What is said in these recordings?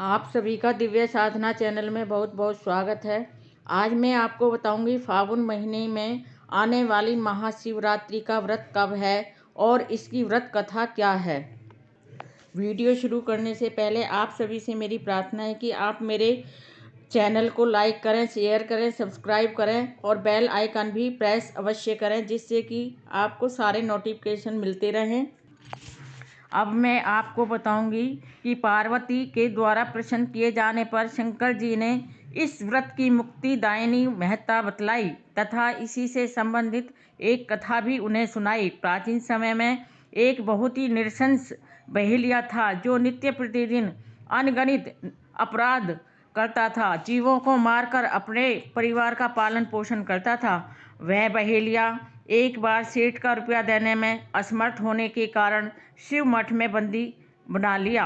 आप सभी का दिव्य साधना चैनल में बहुत बहुत स्वागत है। आज मैं आपको बताऊंगी फागुन महीने में आने वाली महाशिवरात्रि का व्रत कब है और इसकी व्रत कथा क्या है। वीडियो शुरू करने से पहले आप सभी से मेरी प्रार्थना है कि आप मेरे चैनल को लाइक करें, शेयर करें, सब्सक्राइब करें और बेल आइकन भी प्रेस अवश्य करें, जिससे कि आपको सारे नोटिफिकेशन मिलते रहें। अब मैं आपको बताऊंगी कि पार्वती के द्वारा प्रसन्न किए जाने पर शंकर जी ने इस व्रत की मुक्तिदायिनी महत्ता बतलाई तथा इसी से संबंधित एक कथा भी उन्हें सुनाई। प्राचीन समय में एक बहुत ही नृशंस बहेलिया था जो नित्य प्रतिदिन अनगणित अपराध करता था, जीवों को मारकर अपने परिवार का पालन पोषण करता था। वह बहेलिया एक बार सेठ का रुपया देने में असमर्थ होने के कारण शिव मठ में बंदी बना लिया।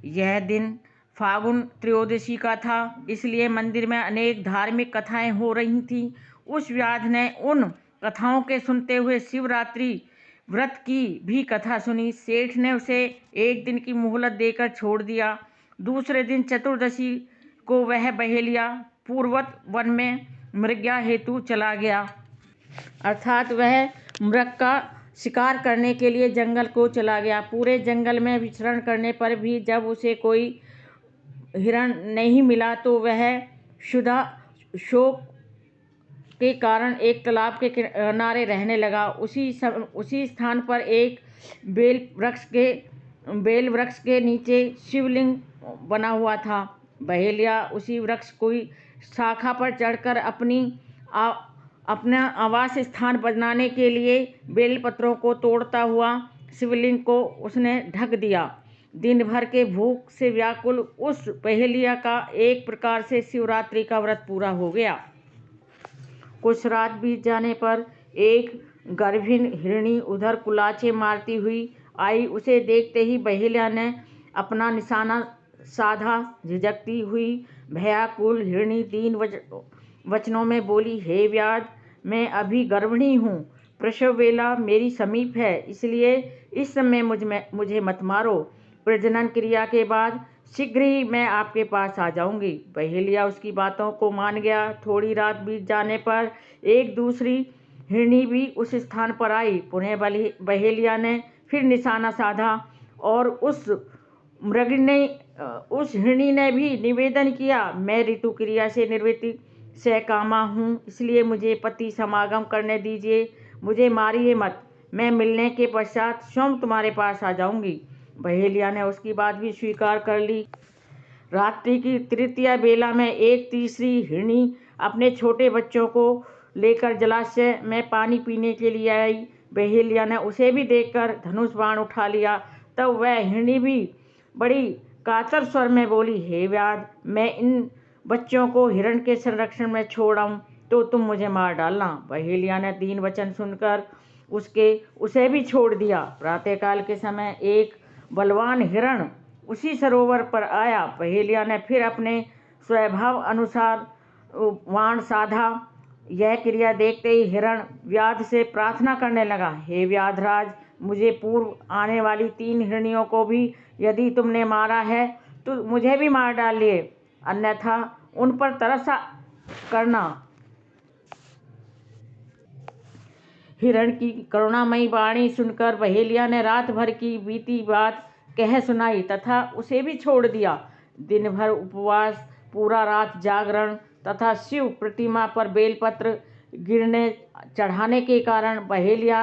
यह दिन फागुन त्रयोदशी का था, इसलिए मंदिर में अनेक धार्मिक कथाएं हो रही थीं। उस व्याध ने उन कथाओं के सुनते हुए शिवरात्रि व्रत की भी कथा सुनी। सेठ ने उसे एक दिन की मोहलत देकर छोड़ दिया। दूसरे दिन चतुर्दशी को वह बहेलिया पूर्वत वन में मृग्या हेतु चला गया, अर्थात वह मृग का शिकार करने के लिए जंगल को चला गया। पूरे जंगल में विचरण करने पर भी जब उसे कोई हिरण नहीं मिला तो वह क्षुधा शोक के कारण एक तालाब के किनारे रहने लगा। उसी स्थान पर एक बेल वृक्ष के नीचे शिवलिंग बना हुआ था। बहेलिया उसी वृक्ष की शाखा पर चढ़कर अपना आवास स्थान बनाने के लिए बेलपत्रों को तोड़ता हुआ शिवलिंग को उसने ढक दिया। दिन भर के भूख से व्याकुल उस बहेलिया का एक प्रकार से शिवरात्रि का व्रत पूरा हो गया। कुछ रात बीत जाने पर एक गर्भिण हिरणी उधर कुलाचे मारती हुई आई। उसे देखते ही बहेलिया ने अपना निशाना साधा। झिझकती हुई भयाकुल हिरणी दीन वचनों में बोली, हे व्याध, मैं अभी गर्भिणी हूँ। प्रसव वेला मेरी समीप है, इसलिए इस समय मुझे मत मारो। प्रजनन क्रिया के बाद शीघ्र ही मैं आपके पास आ जाऊंगी। बहेलिया उसकी बातों को मान गया। थोड़ी रात बीत जाने पर एक दूसरी हिरणी भी उस स्थान पर आई। पुनः बहेलिया ने फिर निशाना साधा और उस हिरणी ने भी निवेदन किया, मैं ऋतु क्रिया से निवृत्ति सकामा हूँ, इसलिए मुझे पति समागम करने दीजिए। मुझे मारिए मत, मैं मिलने के पश्चात स्वयं तुम्हारे पास आ जाऊंगी। बहेलिया ने उसकी बात भी स्वीकार कर ली। रात्रि की तृतीय बेला में एक तीसरी हिरणी अपने छोटे बच्चों को लेकर जलाशय में पानी पीने के लिए आई। बहेलिया ने उसे भी देखकर धनुष बाण उठा लिया। तब वह हिरणी भी बड़ी कातर स्वर में बोली, हे व्याध, मैं इन बच्चों को हिरण के संरक्षण में छोड़ आऊं तो तुम मुझे मार डालना। बहेलिया ने दीन वचन सुनकर उसे भी छोड़ दिया। प्रातःकाल के समय एक बलवान हिरण उसी सरोवर पर आया। बहेलिया ने फिर अपने स्वभाव अनुसार बाण साधा। यह क्रिया देखते ही हिरण व्याध से प्रार्थना करने लगा, हे व्याधराज, मुझे पूर्व आने वाली 3 हिरणियों को भी यदि तुमने मारा है तो मुझे भी मार डालिए, अन्यथा उन पर तरस करना। हिरण की करुणामयी वाणी सुनकर बहेलिया ने रात भर की बीती बात कह सुनाई तथा उसे भी छोड़ दिया। दिन भर उपवास, पूरा रात जागरण तथा शिव प्रतिमा पर बेलपत्र गिरने चढ़ाने के कारण बहेलिया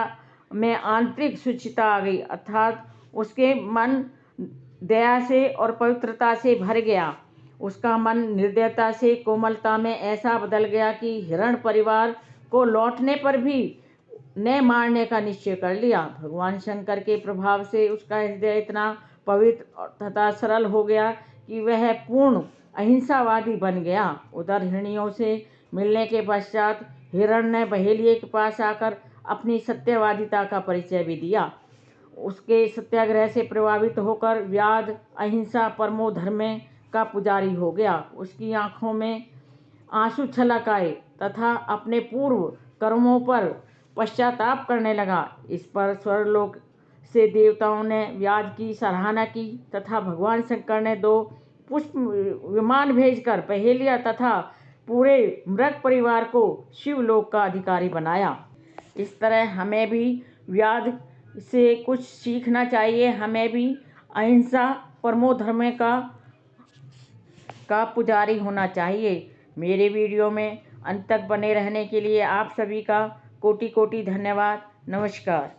में आंतरिक शुचिता आ गई, अर्थात उसके मन दया से और पवित्रता से भर गया। उसका मन निर्दयता से कोमलता में ऐसा बदल गया कि हिरण परिवार को लौटने पर भी ने मारने का निश्चय कर लिया। भगवान शंकर के प्रभाव से उसका हृदय इतना पवित्र तथा सरल हो गया कि वह पूर्ण अहिंसावादी बन गया। उधर हिरणियों से मिलने के पश्चात हिरण ने बहेलिये के पास आकर अपनी सत्यवादिता का परिचय भी दिया। उसके सत्याग्रह से प्रभावित होकर व्याध अहिंसा परमो धर्मे का पुजारी हो गया। उसकी आंखों में आंसू छलक आए तथा अपने पूर्व कर्मों पर पश्चाताप करने लगा। इस पर स्वर्गलोक से देवताओं ने व्याध की सराहना की तथा भगवान शंकर ने 2 पुष्प विमान भेजकर पहेलिया तथा पूरे मृग परिवार को शिवलोक का अधिकारी बनाया। इस तरह हमें भी व्याध से कुछ सीखना चाहिए। हमें भी अहिंसा परमो धर्म का पुजारी होना चाहिए। मेरे वीडियो में अंत तक बने रहने के लिए आप सभी का कोटि कोटि धन्यवाद। नमस्कार।